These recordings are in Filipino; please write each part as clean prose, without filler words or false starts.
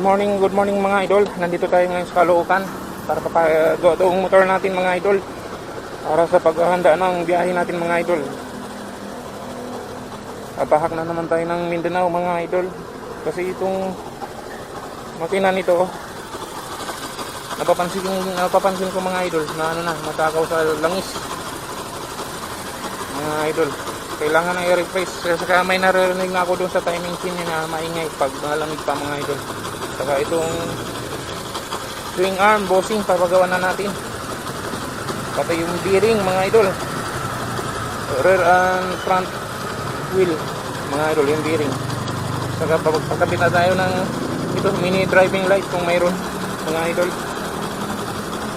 Good morning mga idol. Nandito tayo ngayon sa Caloocan para papagawa itong motor natin mga idol. Para sa paghahanda ng biyahe natin mga idol. Papahak na naman tayo ng Mindanao mga idol. Kasi itong makina nito, napapansin ko mga idol na matakaw sa langis. Mga idol, kailangan na i-refresh. Saka may naririnig na ako doon sa timing chain na maingay pag malamig pa mga idol. Saka itong swing arm bossing papagawa na natin. Pati yung bearing mga idol, rear and front wheel mga idol, yung bearing. Saka pagkabit na tayo ng ito mini driving light kung mayroon mga idol.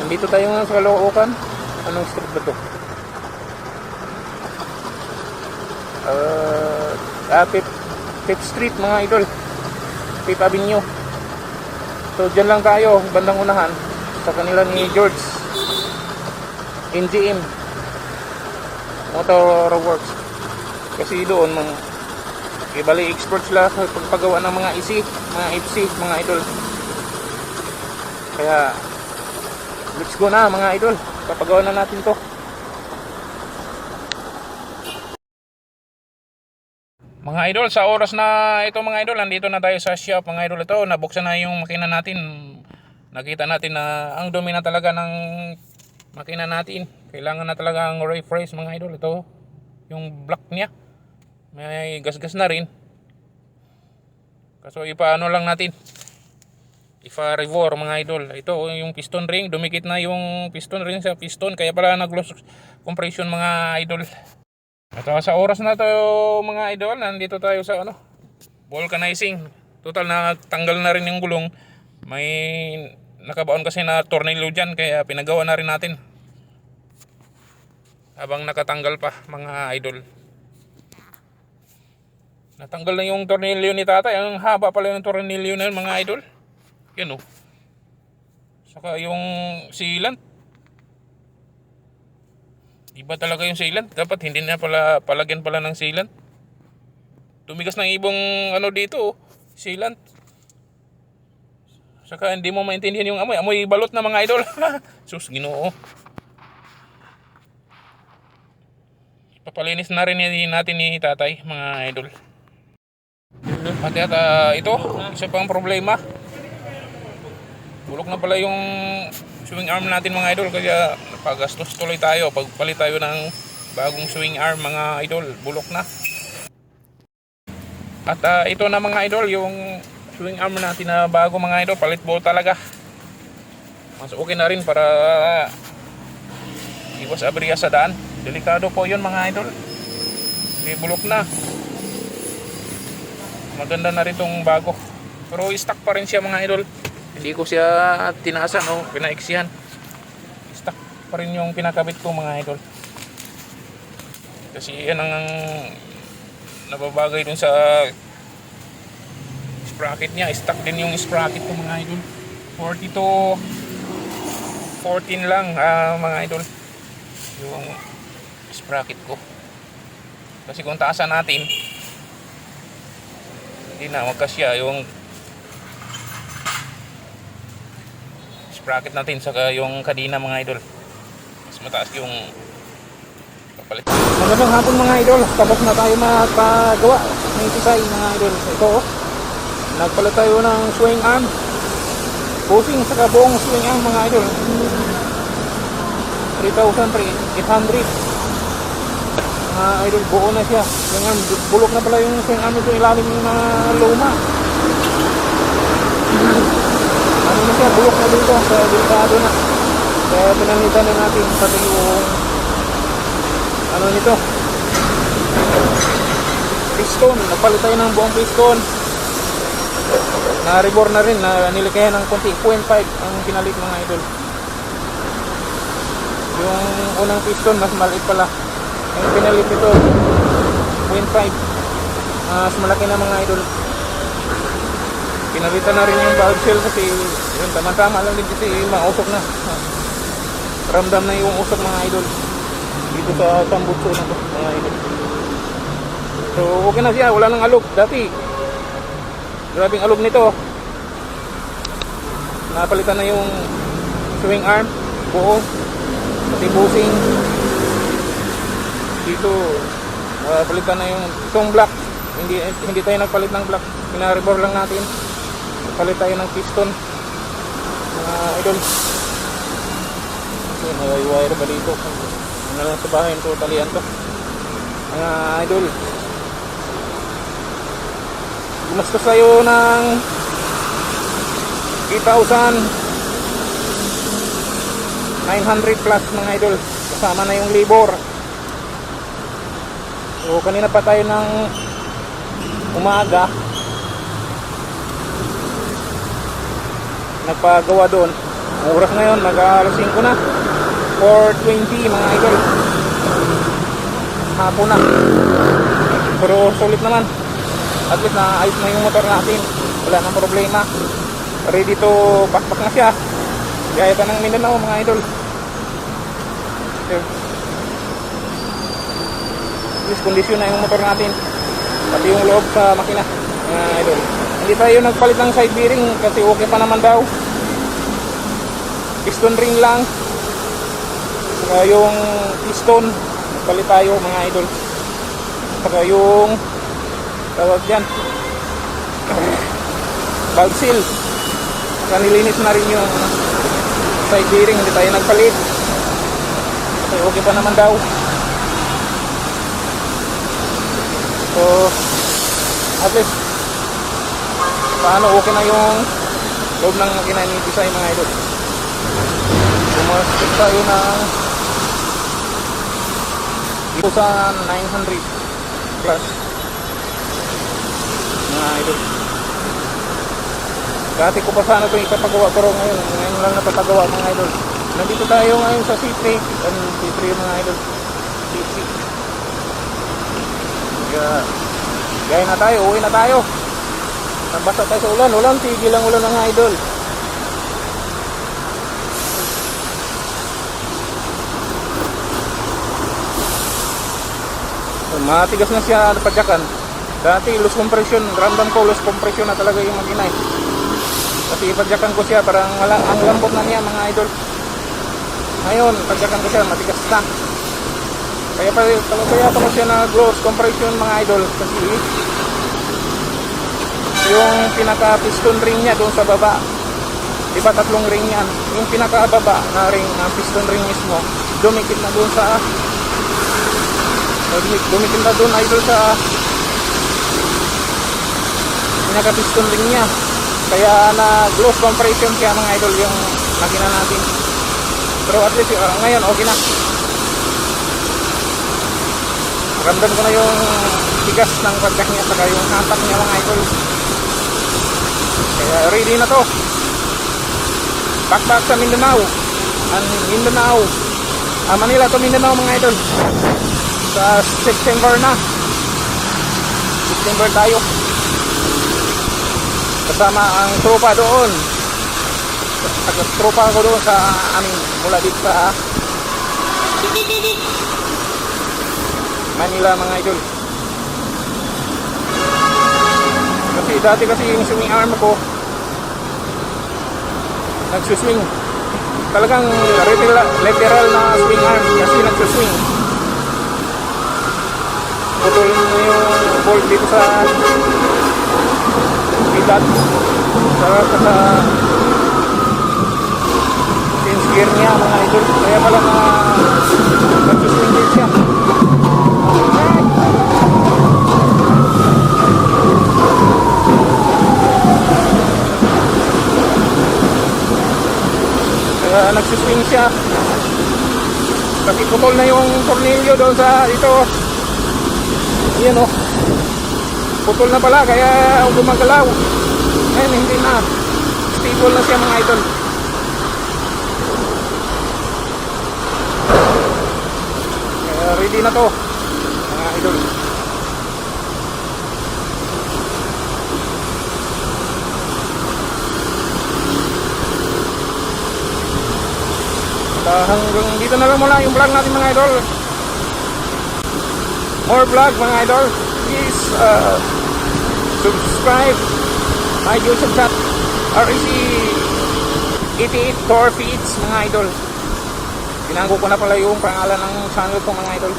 Nandito tayo nga sa Caloocan. Anong street ba to? Fifth Street mga idol, Fifth Avenue. So dyan lang tayo, bandang unahan sa kanila ni George NGM Motor Works. Kasi doon ibali expert sila sa pagpagawa ng mga EC, mga FC mga idol. Kaya let's go na mga idol, papagawa na natin to. Mga idol, sa oras na ito mga idol, nandito na tayo sa shop mga idol. Ito, nabuksan na yung makina natin. Nakita natin na ang dumi na talaga ng makina natin. Kailangan na talaga ang refresh mga idol. Ito, yung block niya, may gas-gas na rin. Kaso ipaano lang natin, ipa-revor mga idol. Ito, yung piston ring, dumikit na yung piston ring sa piston. Kaya pala nag-loss compression mga idol. At sa oras na to mga idol, nandito tayo sa vulcanizing. Total na tanggal na rin yung gulong. May nakabaon kasi na tornilyo dyan, kaya pinagawa na rin natin habang nakatanggal pa mga idol. Natanggal na yung tornilyo ni tatay. Ang haba pala yung tornilyo na yun mga idol. Yan o. Saka yung sealant, iba talaga yung sealant. Dapat hindi na pala palagyan pala ng sealant. Tumigas ng ibong dito, sealant. Saka hindi mo maintindihan yung amoy. Amoy balot na mga idol. Sus, Ginoo. Papalinis na rin natin ni tatay mga idol. Pati at ito, isa pang problema. Bulok na pala yung swing arm natin mga idol, kaya napagastos tuloy tayo pagpalit tayo ng bagong swing arm mga idol. Bulok na. At ito na mga idol, yung swing arm natin na bago mga idol, palit buo talaga. Mas okay na rin para iwas aberya sa daan. Delikado po yun mga idol. May bulok na. Maganda na rin tong bago, pero stock pa rin siya mga idol. Hindi ko siya tinaasan o pinaiksihan. Stock pa rin yung pinakabit ko mga idol. Kasi yan ang nababagay dun sa sprocket niya. Stock din yung sprocket ko mga idol. 40 to 14 lang mga idol yung sprocket ko. Kasi kung taasan natin, hindi na magkasya yung sprocket natin saka yung kadena mga idol. Mas mataas yung papalit. Magandang hapon mga idol. Tapos na tayo magpagawa ng design mga idol. Ito nagpalit tayo ng swing arm bossing saka buong swing arm mga idol. 3,800 mga idol, buo na siya. Swing arm, bulok na pala yung swing arm ito, ilalim yung mga luma. Na siya, bulok na dito, so delikado na. Kaya pinalitan na natin pati yung nito, piston. Nagpalit tayo ng buong piston. Na-rebore na rin, nilikayan ng konti. 0.5 ang pinalit mga idol. Yung unang piston mas maliit pala. Yung pinalit ito 0.5, mas malaki na mga idol. Pinalitan na rin yung valve seal kasi yun, tama-tama lang din kasi mausok na. Ramdam na yung usok mga idol dito sa tambutso na to mga idol. So okay na siya, wala nang alog. Dati grabing alog nito. napalitan na yung swing arm buo, pati bushing dito. Palitan na yung itong block. Hindi tayo nagpalit ng block, pina-rebore lang natin. Palit tayo ng piston, mga idol. So, may wire ba dito? Ano lang sa bahay, totalian to, mga idol. Gumastos tayo ng 8,900 plus, mga idol, kasama na yung labor. So kanina pa tayo ng umaga nagpagawa doon. Ang oras ngayon mag-alas 5 na, 4:20, mga idol, hapon na. Pero sulit naman, at least naayos na yung motor natin, wala nang problema, ready to pakpak na siya. Gaya pa ng Mindanao, mga idol. So, at least kondisyon na yung motor natin, pati yung loob sa makina, mga idol. Hindi tayo nagpalit ng side bearing kasi okay pa naman daw. Piston ring lang, saka yung piston nagpalit tayo, mga idol. Saka yung tawag dyan, valve seal, saka nilinis na rin yung side bearing. Hindi tayo nagpalit kasi okay pa naman daw. So at least paano okay na yung loob ng makina ni Pisay, mga idol. Gumastos tayo ng 1,900 plus, mga idol. Dati ko pa sana ito ipapagawa, pero ngayon lang napapagawa, mga idol. Nandito tayo ngayon sa C3, mga idol, C3. Gaya na tayo, uwi na tayo. Nabasa tayo sa ulan, walang tigil ang ulan, mga idol. So, matigas na siya padyakan. Dati loose compression, ramdam ko loose compression na talaga yung makina. Kasi padyakan ko siya, parang ang lambot na niya, mga idol. Ngayon, padyakan ko siya, matigas na. Kaya pa siya na loose compression, mga idol, kasi yung pinaka piston ring niya doon sa baba, diba 3 ring yan, yung pinakababa na ring ng piston ring mismo dumikit na doon sa idol sa pinaka piston ring niya. Kaya na loose compression siya, mga idol, yung makina natin. Pero at least ngayon okay na. Ramdam ko na yung tigas ng pagdak niya, saka yung hatak niya, mga idol. Kaya ready na to. Back sa Mindanao. Manila to Mindanao, mga idol. Sa September na. September tayo. Kasama ang tropa doon. Tropa ko doon sa aming mula dito sa Manila, mga idol. Dati kasi yung swing arm ko nagsuswing, talagang literal na swing arm, kasi nagsuswing. Putol mo yung bolt dito sa bilat, sa change gear niya, mga idol. Kaya pala nagsuswing din siya. Nagsuswing siya kasi putol na yung tornilyo doon sa dito. Yan o, putol na pala, kaya gumagalaw. Ngayon hindi na stable na siya, mga idol. Kaya ready na to, mga idol. Hanggang dito na lang muna yung vlog natin, mga idol. More vlog, mga idol. Please subscribe my YouTube channel, REC 88 Tour Feeds mga idol. Binago ko na pala yung pangalan ng channel ko mga idol.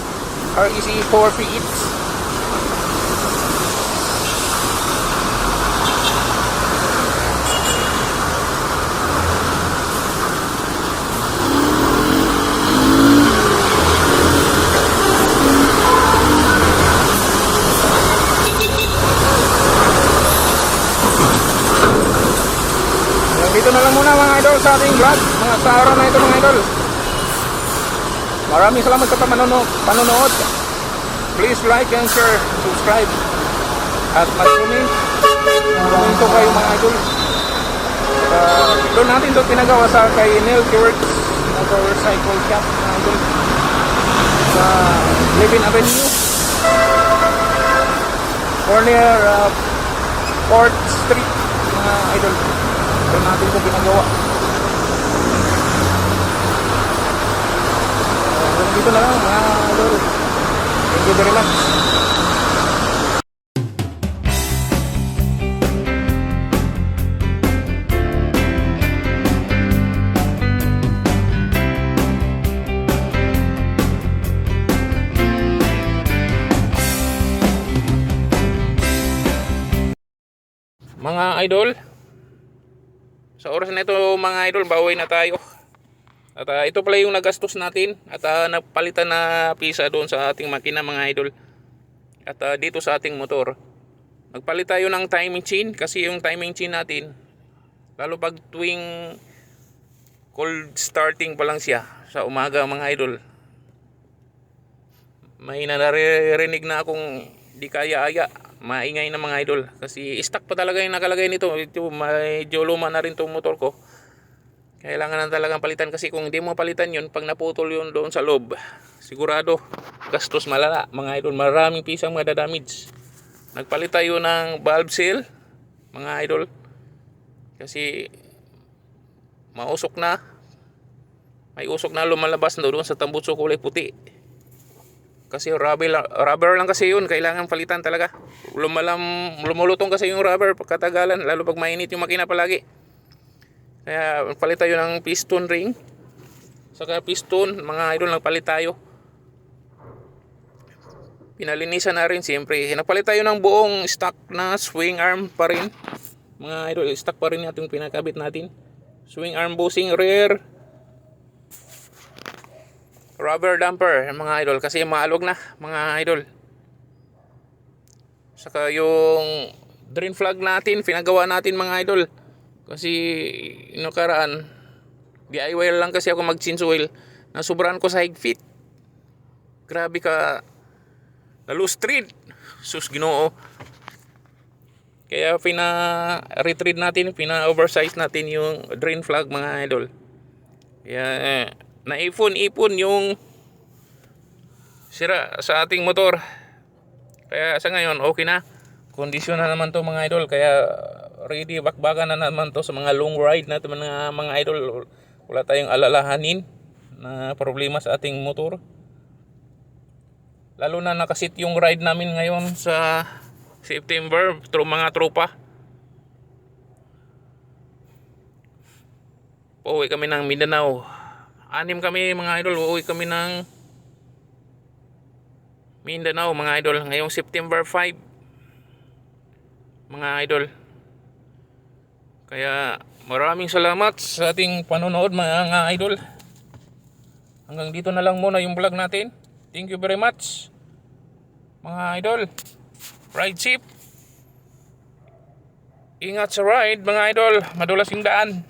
REC Tour Feeds. Dito na lang muna mga idol sa ating vlog, mga sa araw na ito mga idol. Maraming salamat sa panonood. Please like and share, subscribe, at mag-comment. Komento kayo mga idol. Doon natin ito pinagawa sa kay Neil Works Motorcycle Shop mga idol, sa Levin Avenue, corner Port Street mga idol. Doon natin ito pinagawa. Dito na lang mga idol. Thank you very much. Mga idol, sa oras na ito mga idol, bawi na tayo. At ito pala yung nagastos natin at napalitan na pisa doon sa ating makina mga idol. At dito sa ating motor, nagpalit tayo ng timing chain kasi yung timing chain natin, lalo pag tuwing cold starting pa lang siya sa umaga mga idol, may naririnig na akong di kaya-aya, maingay na mga idol. Kasi stock pa talaga yung nakalagay nito. Ito, medyo luma na rin itong motor ko. Kailangan na talagang palitan kasi kung hindi mo palitan yun, pag naputol yun doon sa loob, sigurado gastos malala mga idol. Maraming pisang madadamage. Nagpalit tayo ng valve seal mga idol kasi mausok na, may usok na lumalabas na doon sa tambutso kulay puti. Kasi rubber lang kasi yun, kailangan palitan talaga. Lumulutong kasi yung rubber pagkatagalan, lalo pag mainit yung makina palagi. Kaya palit tayo ng piston ring, saka piston mga idol, nagpalit tayo. Pinalinisan na rin siyempre. Nagpalit tayo ng buong stock na swing arm pa rin mga idol. Stock pa rin yung pinakabit natin. Swing arm bushing rear, rubber damper mga idol kasi maalog na mga idol. Saka yung drain flag natin, pinagawa natin mga idol. Kasi nakaraan DIY lang kasi ako mag-change oil, nasubrahan ko sa higpit. Grabe ka, lalo street, sus Ginoo. Kaya pina-retread natin, pina-oversize natin yung drain flag mga idol. Kaya naipon-ipon yung sira sa ating motor. Kaya sa ngayon okay na, kondisyon na naman to mga idol. Kaya ready, bakbakan na naman to sa mga long ride na mga idol. Wala tayong alalahanin na problema sa ating motor. Lalo na nakasit yung ride namin ngayon sa September through mga tropa. Pauwi kami ng Mindanao. 6 kami mga idol, uuwi kami ng Mindanao mga idol ngayong September 5 mga idol. Kaya maraming salamat sa ating panonood mga idol. Hanggang dito na lang muna yung vlog natin. Thank you very much mga idol. Ride safe. Ingat sa ride mga idol, madulas yung daan.